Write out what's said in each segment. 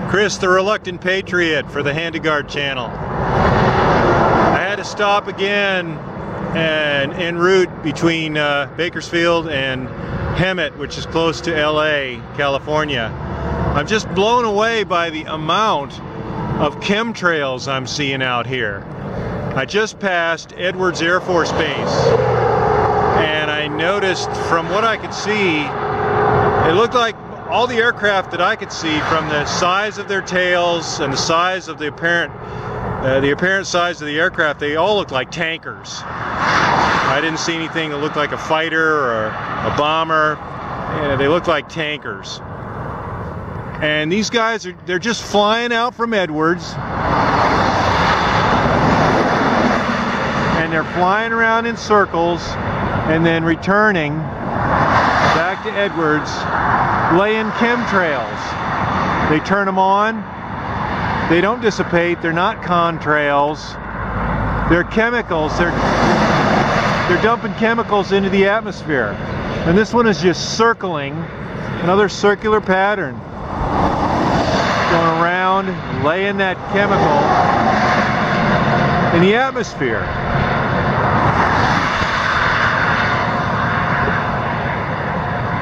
Chris, the Reluctant Patriot for the Handiguard channel. I had to stop again and en route between Bakersfield and Hemet, which is close to LA, California. I'm just blown away by the amount of chemtrails I'm seeing out here. I just passed Edwards Air Force Base, and I noticed from what I could see, it looked like all the aircraft that I could see, from the size of their tails and the size of the apparent size of the aircraft, they all looked like tankers. I didn't see anything that looked like a fighter or a bomber. Yeah, they looked like tankers. And these guys they're just flying out from Edwards, and they're flying around in circles and then returning back to Edwards, laying chemtrails. They turn them on. They don't dissipate. They're not contrails. They're chemicals. They're dumping chemicals into the atmosphere. And this one is just circling, another circular pattern, going around, laying that chemical in the atmosphere.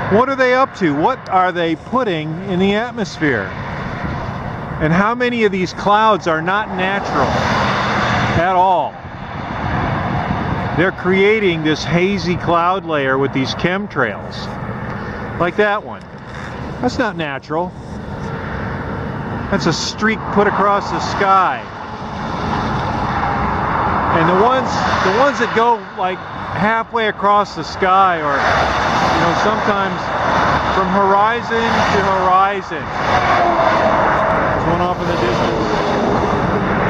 What are they up to? What are they putting in the atmosphere? And how many of these clouds are not natural at all? They're creating this hazy cloud layer with these chemtrails. Like that one. That's not natural. That's a streak put across the sky. And the ones that go like halfway across the sky, or you know, sometimes from horizon to horizon. There's one off in the distance.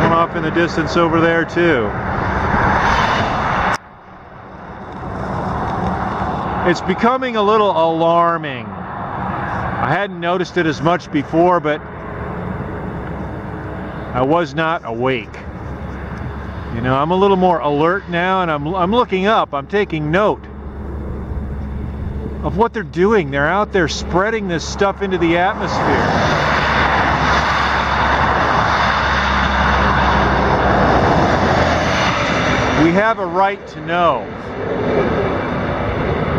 One off in the distance over there too. It's becoming a little alarming. I hadn't noticed it as much before, but I was not awake. You know, I'm a little more alert now, and I'm looking up. I'm taking note of what they're doing. They're out there spreading this stuff into the atmosphere. We have a right to know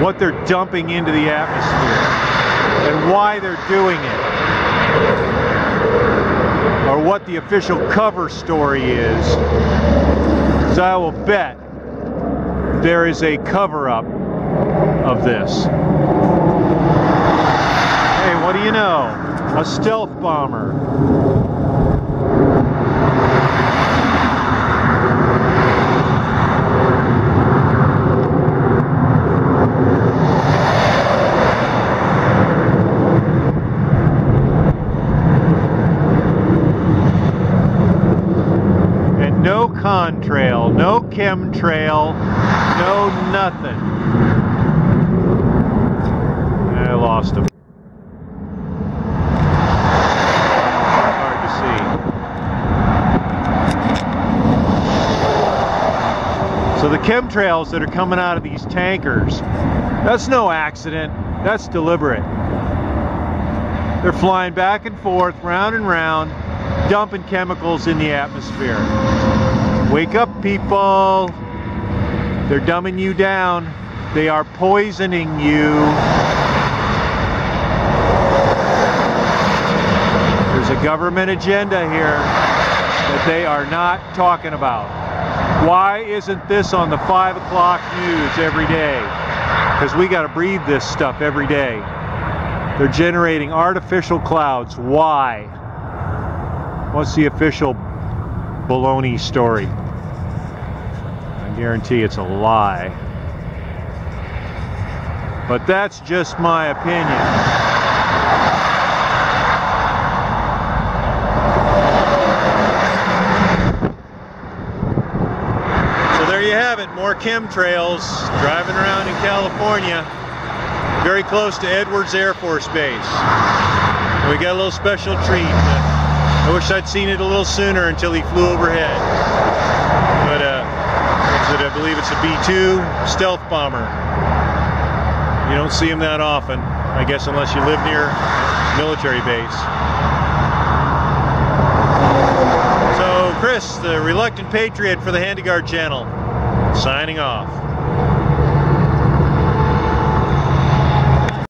what they're dumping into the atmosphere and why they're doing it, or what the official cover story is. So I will bet there is a cover-up of this. Hey, what do you know? A stealth bomber. No contrail, no chemtrail, no nothing. I lost him. Hard to see. So the chemtrails that are coming out of these tankers, that's no accident, that's deliberate. They're flying back and forth, round and round, dumping chemicals in the atmosphere. Wake up, people. They're dumbing you down. They are poisoning you. There's a government agenda here that they are not talking about. Why isn't this on the 5 o'clock news every day? Because we got to breathe this stuff every day. They're generating artificial clouds. Why? What's the official baloney story? I guarantee it's a lie. But that's just my opinion. So there you have it, more chemtrails driving around in California, very close to Edwards Air Force Base. We got a little special treat. I wish I'd seen it a little sooner until he flew overhead. But I believe it's a B-2 stealth bomber. You don't see them that often, I guess, unless you live near a military base. So Chris, the reluctant patriot for the Handyguard channel, signing off.